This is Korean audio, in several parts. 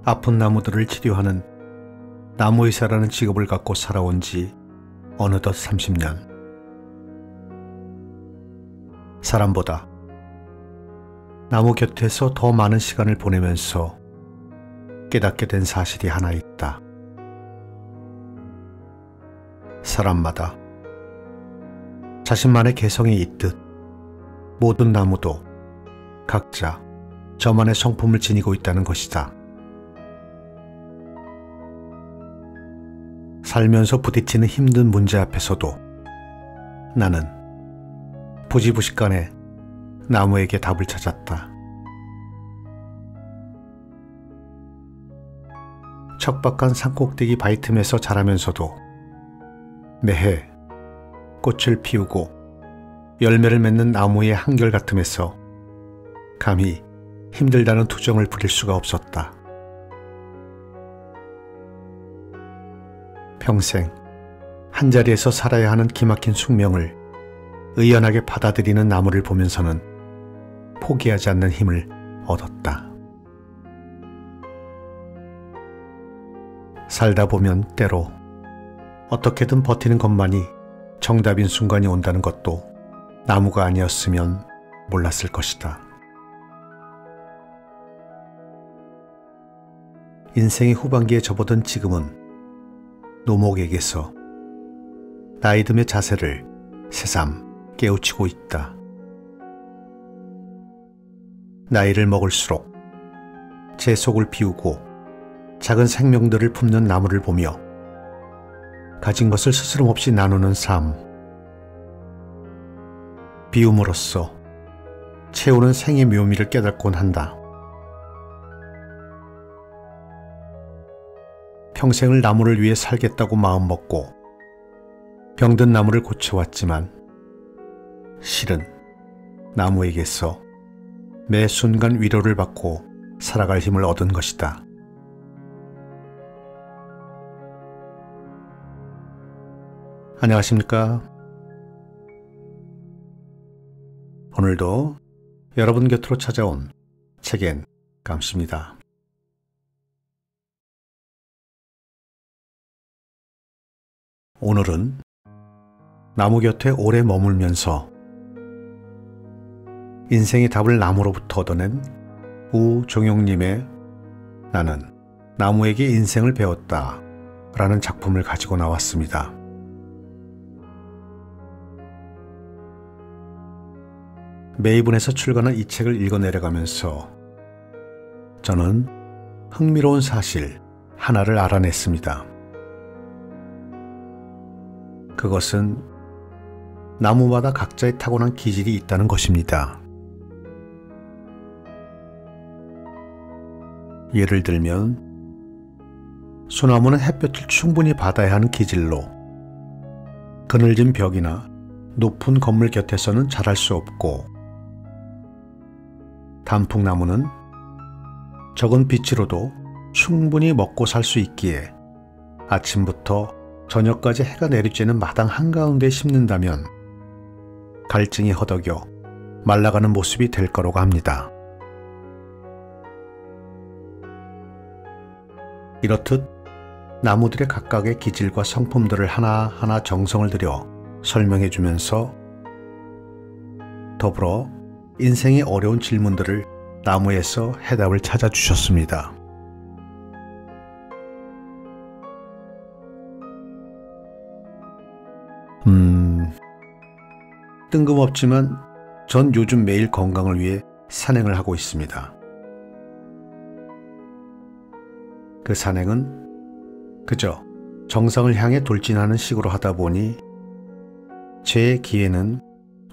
아픈 나무들을 치료하는 나무의사라는 직업을 갖고 살아온 지 어느덧 30년. 사람보다 나무 곁에서 더 많은 시간을 보내면서 깨닫게 된 사실이 하나 있다. 사람마다 자신만의 개성이 있듯 모든 나무도 각자 저만의 성품을 지니고 있다는 것이다. 살면서 부딪히는 힘든 문제 앞에서도 나는 부지부식간에 나무에게 답을 찾았다. 척박한 산꼭대기 바위 틈에서 자라면서도 매해 꽃을 피우고 열매를 맺는 나무의 한결같음에서 감히 힘들다는 투정을 부릴 수가 없었다. 평생 한자리에서 살아야 하는 기막힌 숙명을 의연하게 받아들이는 나무를 보면서는 포기하지 않는 힘을 얻었다. 살다 보면 때로 어떻게든 버티는 것만이 정답인 순간이 온다는 것도 나무가 아니었으면 몰랐을 것이다. 인생의 후반기에 접어든 지금은 노목에게서 나이듦의 자세를 새삼 깨우치고 있다. 나이를 먹을수록 제 속을 비우고 작은 생명들을 품는 나무를 보며 가진 것을 스스럼없이 나누는 삶, 비움으로써 채우는 생의 묘미를 깨닫곤 한다. 평생을 나무를 위해 살겠다고 마음먹고 병든 나무를 고쳐왔지만 실은 나무에게서 매 순간 위로를 받고 살아갈 힘을 얻은 것이다. 안녕하십니까? 오늘도 여러분 곁으로 찾아온 책엔 감씨입니다. 오늘은 나무 곁에 오래 머물면서 인생의 답을 나무로부터 얻어낸 우종용님의 나는 나무에게 인생을 배웠다 라는 작품을 가지고 나왔습니다. 매이분에서 출간한 이 책을 읽어 내려가면서 저는 흥미로운 사실 하나를 알아냈습니다. 그것은 나무마다 각자의 타고난 기질이 있다는 것입니다. 예를 들면 소나무는 햇볕을 충분히 받아야 하는 기질로 그늘진 벽이나 높은 건물 곁에서는 자랄 수 없고, 단풍나무는 적은 빛으로도 충분히 먹고 살 수 있기에 아침부터 저녁까지 해가 내리쬐는 마당 한가운데 심는다면 갈증이 허덕여 말라가는 모습이 될 거라고 합니다. 이렇듯 나무들의 각각의 기질과 성품들을 하나하나 정성을 들여 설명해주면서 더불어 인생의 어려운 질문들을 나무에서 해답을 찾아주셨습니다. 뜬금없지만 전 요즘 매일 건강을 위해 산행을 하고 있습니다. 그 산행은 그저 정상을 향해 돌진하는 식으로 하다 보니 제 귀에는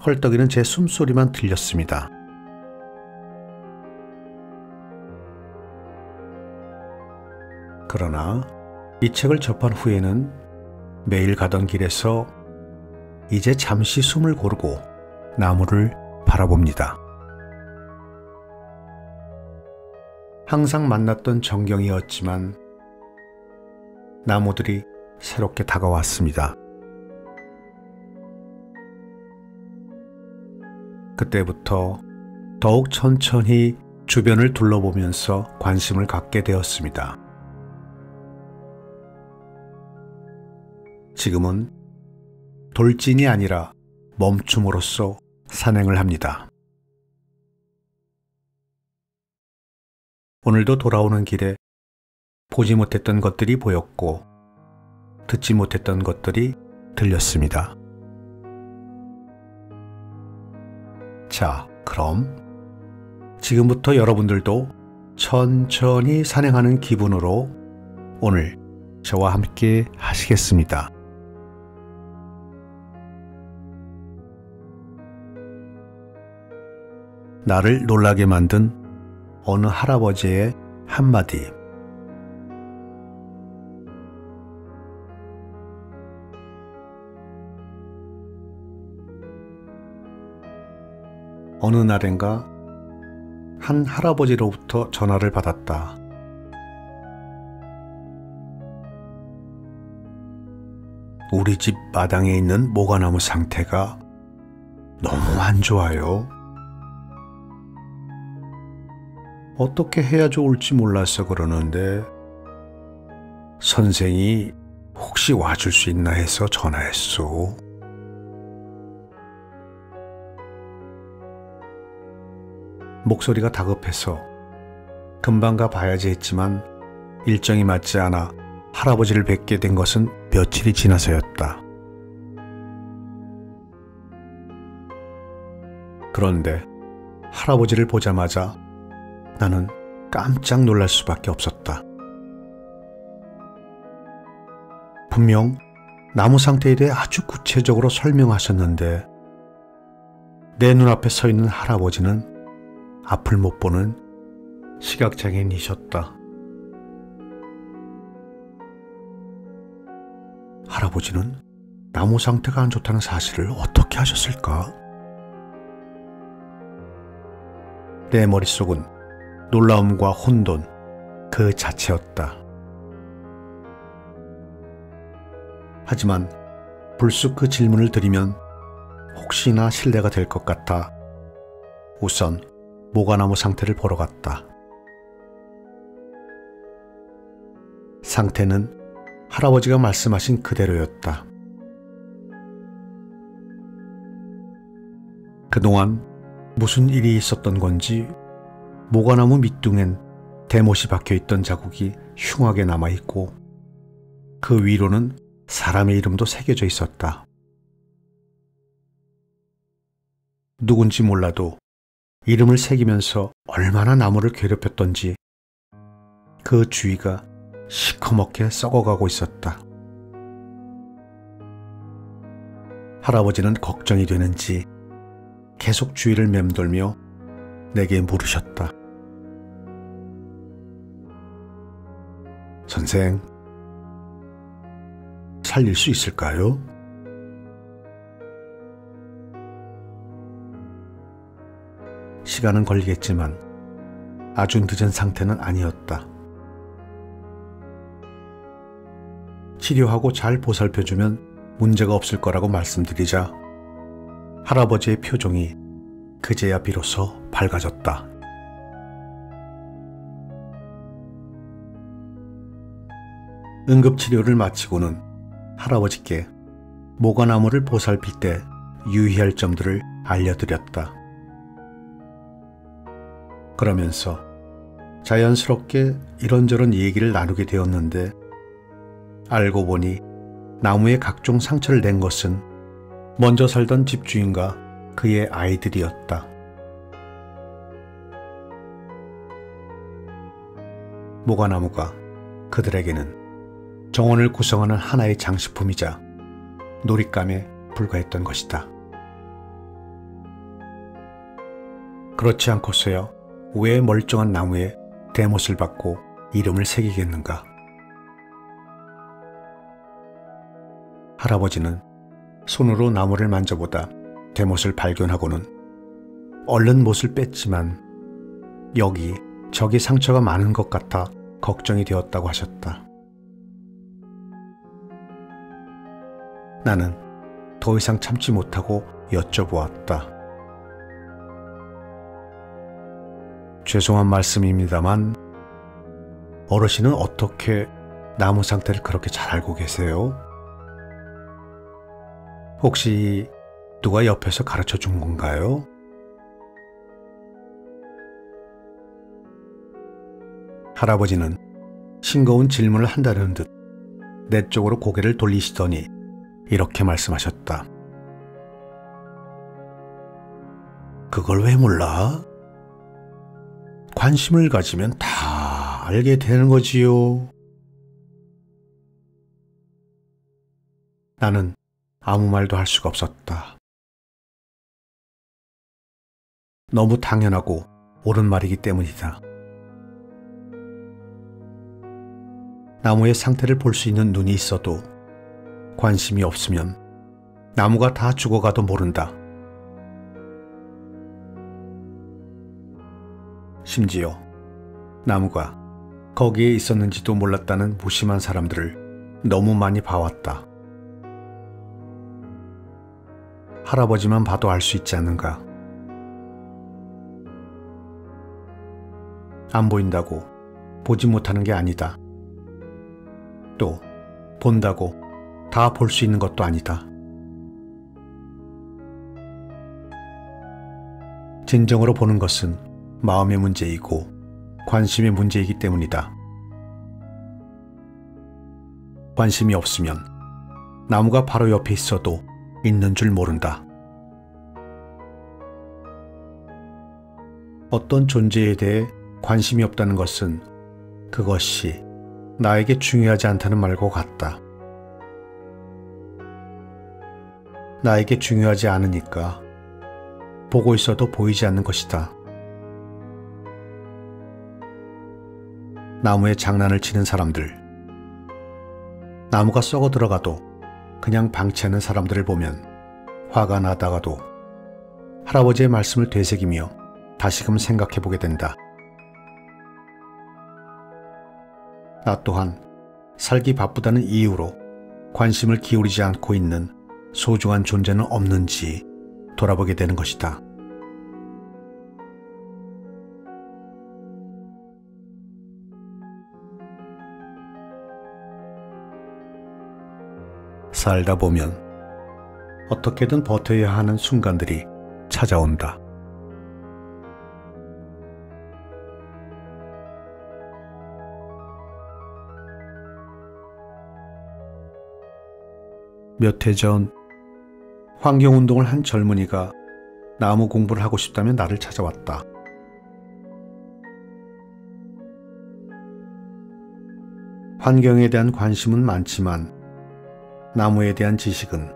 헐떡이는 제 숨소리만 들렸습니다. 그러나 이 책을 접한 후에는 매일 가던 길에서 이제 잠시 숨을 고르고 나무를 바라봅니다. 항상 만났던 전경이었지만 나무들이 새롭게 다가왔습니다. 그때부터 더욱 천천히 주변을 둘러보면서 관심을 갖게 되었습니다. 지금은 돌진이 아니라 멈춤으로써 산행을 합니다. 오늘도 돌아오는 길에 보지 못했던 것들이 보였고 듣지 못했던 것들이 들렸습니다. 자, 그럼 지금부터 여러분들도 천천히 산행하는 기분으로 오늘 저와 함께 하시겠습니다. 나를 놀라게 만든 어느 할아버지의 한마디. 어느 날엔가 한 할아버지로부터 전화를 받았다. 우리 집 마당에 있는 모과나무 상태가 너무 안 좋아요. 어떻게 해야 좋을지 몰라서 그러는데 선생이 혹시 와줄 수 있나 해서 전화했소. 목소리가 다급해서 금방 가봐야지 했지만 일정이 맞지 않아 할아버지를 뵙게 된 것은 며칠이 지나서였다. 그런데 할아버지를 보자마자 나는 깜짝 놀랄 수밖에 없었다. 분명 나무 상태에 대해 아주 구체적으로 설명하셨는데 내 눈앞에 서 있는 할아버지는 앞을 못 보는 시각장애인이셨다. 할아버지는 나무 상태가 안 좋다는 사실을 어떻게 하셨을까? 내 머릿속은 놀라움과 혼돈 그 자체였다. 하지만 불쑥 그 질문을 드리면 혹시나 실례가 될 것 같아 우선 모과나무 상태를 보러 갔다. 상태는 할아버지가 말씀하신 그대로였다. 그동안 무슨 일이 있었던 건지 모과나무 밑둥엔 대못이 박혀있던 자국이 흉하게 남아있고 그 위로는 사람의 이름도 새겨져 있었다. 누군지 몰라도 이름을 새기면서 얼마나 나무를 괴롭혔던지 그 주위가 시커멓게 썩어가고 있었다. 할아버지는 걱정이 되는지 계속 주위를 맴돌며 내게 물으셨다. 선생, 살릴 수 있을까요? 시간은 걸리겠지만 아주 늦은 상태는 아니었다. 치료하고 잘 보살펴주면 문제가 없을 거라고 말씀드리자 할아버지의 표정이 그제야 비로소 밝아졌다. 응급치료를 마치고는 할아버지께 모과나무를 보살필 때 유의할 점들을 알려드렸다. 그러면서 자연스럽게 이런저런 얘기를 나누게 되었는데 알고 보니 나무에 각종 상처를 낸 것은 먼저 살던 집주인과 그의 아이들이었다. 모과나무가 그들에게는 정원을 구성하는 하나의 장식품이자 놀잇감에 불과했던 것이다. 그렇지 않고서야 왜 멀쩡한 나무에 대못을 박고 이름을 새기겠는가? 할아버지는 손으로 나무를 만져보다 대못을 발견하고는 얼른 못을 뺐지만 여기 저기 상처가 많은 것 같아 걱정이 되었다고 하셨다. 나는 더 이상 참지 못하고 여쭤보았다. 죄송한 말씀입니다만 어르신은 어떻게 나무 상태를 그렇게 잘 알고 계세요? 혹시 누가 옆에서 가르쳐 준 건가요? 할아버지는 싱거운 질문을 한다는 듯 내 쪽으로 고개를 돌리시더니 이렇게 말씀하셨다. 그걸 왜 몰라? 관심을 가지면 다 알게 되는 거지요. 나는 아무 말도 할 수가 없었다. 너무 당연하고 옳은 말이기 때문이다. 나무의 상태를 볼 수 있는 눈이 있어도 관심이 없으면 나무가 다 죽어가도 모른다. 심지어 나무가 거기에 있었는지도 몰랐다는 무심한 사람들을 너무 많이 봐왔다. 할아버지만 봐도 알 수 있지 않는가? 안 보인다고 보지 못하는 게 아니다. 또 본다고 다 볼 수 있는 것도 아니다. 진정으로 보는 것은 마음의 문제이고 관심의 문제이기 때문이다. 관심이 없으면 나무가 바로 옆에 있어도 있는 줄 모른다. 어떤 존재에 대해 관심이 없다는 것은 그것이 나에게 중요하지 않다는 말과 같다. 나에게 중요하지 않으니까 보고 있어도 보이지 않는 것이다. 나무에 장난을 치는 사람들, 나무가 썩어 들어가도 그냥 방치하는 사람들을 보면 화가 나다가도 할아버지의 말씀을 되새기며 다시금 생각해보게 된다. 나 또한 살기 바쁘다는 이유로 관심을 기울이지 않고 있는 소중한 존재는 없는지 돌아보게 되는 것이다. 살다 보면 어떻게든 버텨야 하는 순간들이 찾아온다. 몇 해 전 환경운동을 한 젊은이가 나무 공부를 하고 싶다며 나를 찾아왔다. 환경에 대한 관심은 많지만 나무에 대한 지식은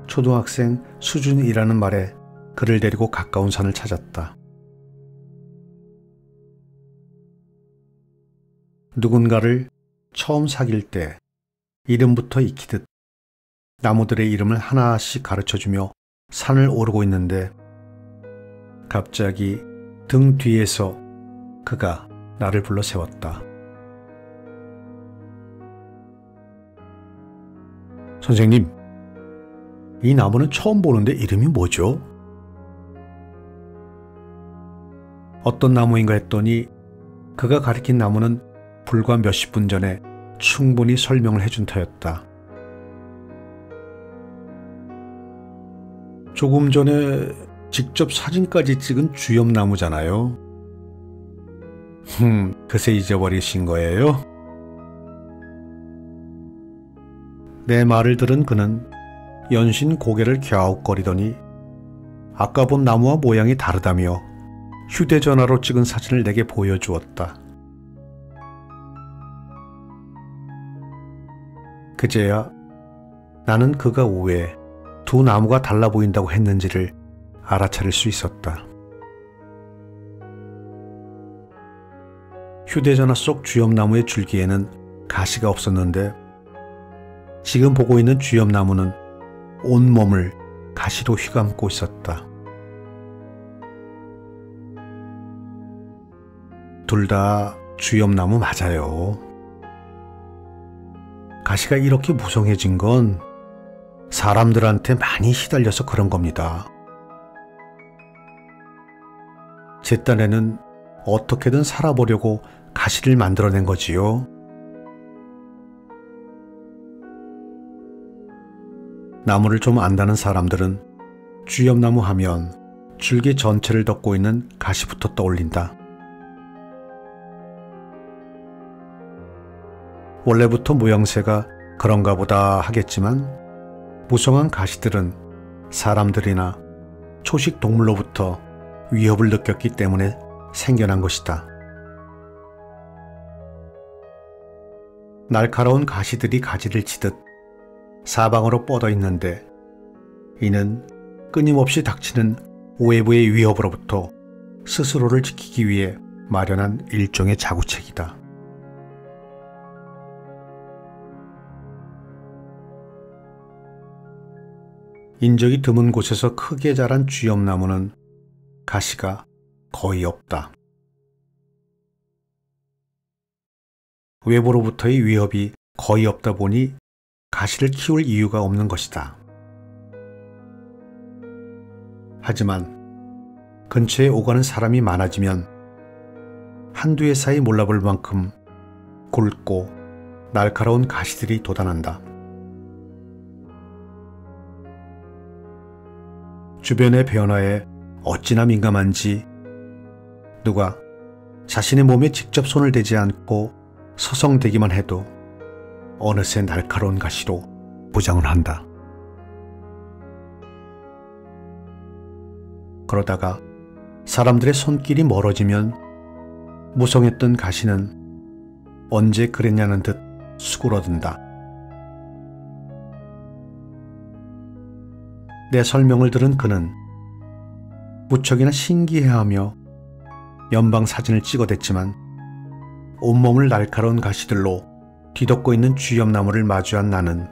초등학생 수준이라는 말에 그를 데리고 가까운 산을 찾았다. 누군가를 처음 사귈 때 이름부터 익히듯 나무들의 이름을 하나씩 가르쳐주며 산을 오르고 있는데 갑자기 등 뒤에서 그가 나를 불러 세웠다. 선생님, 이 나무는 처음 보는데 이름이 뭐죠? 어떤 나무인가 했더니 그가 가리킨 나무는 불과 몇십 분 전에 충분히 설명을 해준 터였다. 조금 전에 직접 사진까지 찍은 주엽나무잖아요. 그새 잊어버리신 거예요? 내 말을 들은 그는 연신 고개를 갸웃거리더니 아까 본 나무와 모양이 다르다며 휴대전화로 찍은 사진을 내게 보여주었다. 그제야 나는 그가 왜 두 나무가 달라 보인다고 했는지를 알아차릴 수 있었다. 휴대전화 속 주엽나무의 줄기에는 가시가 없었는데 지금 보고 있는 주엽나무는 온몸을 가시로 휘감고 있었다. 둘 다 주엽나무 맞아요. 가시가 이렇게 무성해진 건 사람들한테 많이 시달려서 그런 겁니다. 제 딴에는 어떻게든 살아보려고 가시를 만들어낸 거지요. 나무를 좀 안다는 사람들은 쥐염나무 하면 줄기 전체를 덮고 있는 가시부터 떠올린다. 원래부터 모양새가 그런가 보다 하겠지만 무성한 가시들은 사람들이나 초식 동물로부터 위협을 느꼈기 때문에 생겨난 것이다. 날카로운 가시들이 가지를 치듯 사방으로 뻗어 있는데 이는 끊임없이 닥치는 외부의 위협으로부터 스스로를 지키기 위해 마련한 일종의 자구책이다. 인적이 드문 곳에서 크게 자란 쥐염나무는 가시가 거의 없다. 외부로부터의 위협이 거의 없다 보니 가시를 키울 이유가 없는 것이다. 하지만 근처에 오가는 사람이 많아지면 한두 해 사이 몰라볼 만큼 굵고 날카로운 가시들이 돋아난다. 주변의 변화에 어찌나 민감한지 누가 자신의 몸에 직접 손을 대지 않고 서성대기만 해도 어느새 날카로운 가시로 무장을 한다. 그러다가 사람들의 손길이 멀어지면 무성했던 가시는 언제 그랬냐는 듯 수그러든다. 내 설명을 들은 그는 무척이나 신기해하며 연방 사진을 찍어댔지만 온몸을 날카로운 가시들로 뒤덮고 있는 쥐염나무를 마주한 나는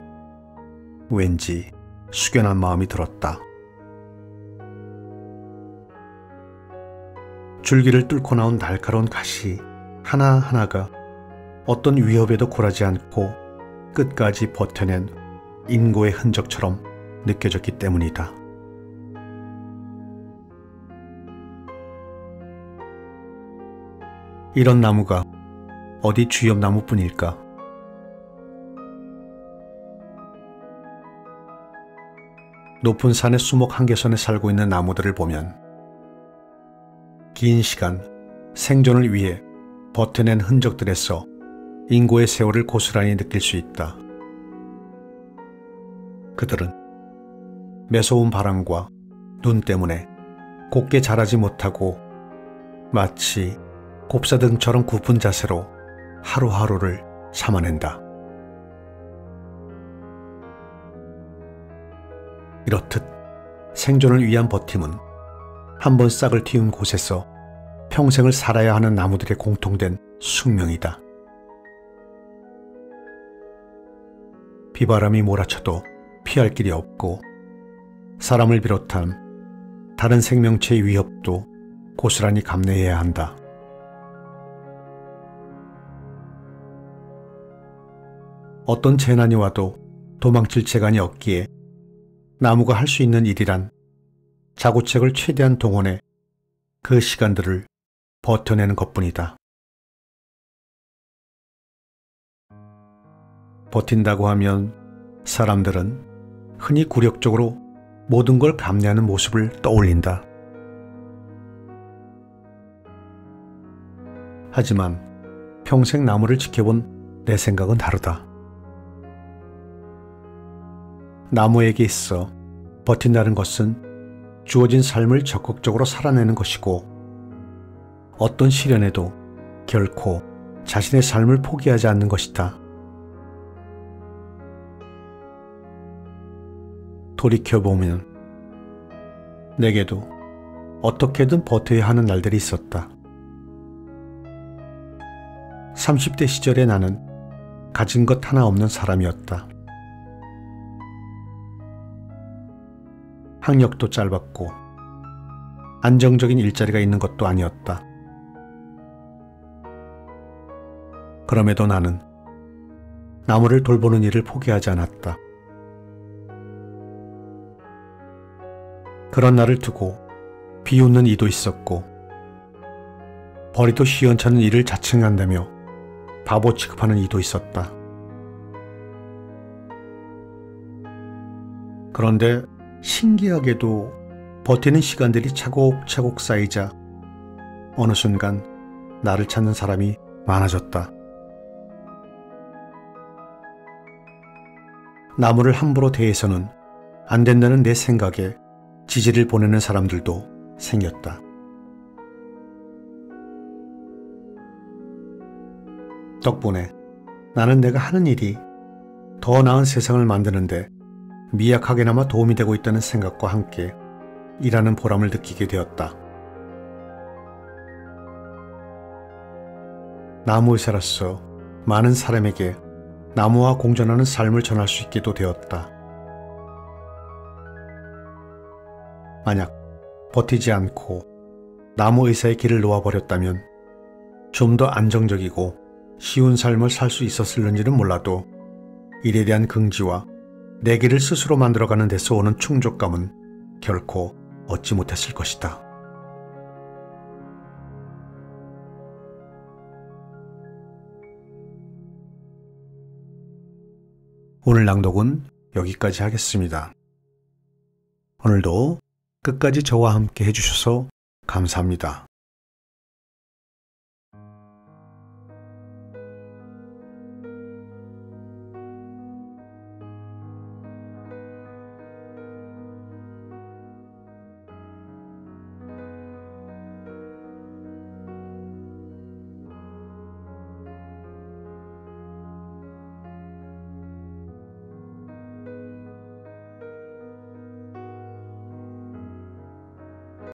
왠지 숙연한 마음이 들었다. 줄기를 뚫고 나온 날카로운 가시 하나하나가 어떤 위협에도 굴하지 않고 끝까지 버텨낸 인고의 흔적처럼 느껴졌기 때문이다. 이런 나무가 어디 쥐염나무뿐일까? 높은 산의 수목 한계선에 살고 있는 나무들을 보면 긴 시간 생존을 위해 버텨낸 흔적들에서 인고의 세월을 고스란히 느낄 수 있다. 그들은 매서운 바람과 눈 때문에 곱게 자라지 못하고 마치 곱사등처럼 굽은 자세로 하루하루를 참아낸다. 이렇듯 생존을 위한 버팀은 한번 싹을 틔운 곳에서 평생을 살아야 하는 나무들의 공통된 숙명이다. 비바람이 몰아쳐도 피할 길이 없고 사람을 비롯한 다른 생명체의 위협도 고스란히 감내해야 한다. 어떤 재난이 와도 도망칠 재간이 없기에 나무가 할 수 있는 일이란 자구책을 최대한 동원해 그 시간들을 버텨내는 것뿐이다. 버틴다고 하면 사람들은 흔히 굴욕적으로 모든 걸 감내하는 모습을 떠올린다. 하지만 평생 나무를 지켜본 내 생각은 다르다. 나무에게 있어 버틴다는 것은 주어진 삶을 적극적으로 살아내는 것이고 어떤 시련에도 결코 자신의 삶을 포기하지 않는 것이다. 돌이켜보면 내게도 어떻게든 버텨야 하는 날들이 있었다. 30대 시절의 나는 가진 것 하나 없는 사람이었다. 학력도 짧았고 안정적인 일자리가 있는 것도 아니었다. 그럼에도 나는 나무를 돌보는 일을 포기하지 않았다. 그런 나를 두고 비웃는 이도 있었고 벌이도 시원찮은 일을 자칭한다며 바보 취급하는 이도 있었다. 그런데 신기하게도 버티는 시간들이 차곡차곡 쌓이자 어느 순간 나를 찾는 사람이 많아졌다. 나무를 함부로 대해서는 안 된다는 내 생각에 지지를 보내는 사람들도 생겼다. 덕분에 나는 내가 하는 일이 더 나은 세상을 만드는데 미약하게나마 도움이 되고 있다는 생각과 함께 일하는 보람을 느끼게 되었다. 나무의사로서 많은 사람에게 나무와 공존하는 삶을 전할 수 있게도 되었다. 만약 버티지 않고 나무의사의 길을 놓아버렸다면 좀 더 안정적이고 쉬운 삶을 살 수 있었을는지는 몰라도 일에 대한 긍지와 내 길을 스스로 만들어가는 데서 오는 충족감은 결코 얻지 못했을 것이다. 오늘 낭독은 여기까지 하겠습니다. 오늘도 끝까지 저와 함께 해주셔서 감사합니다.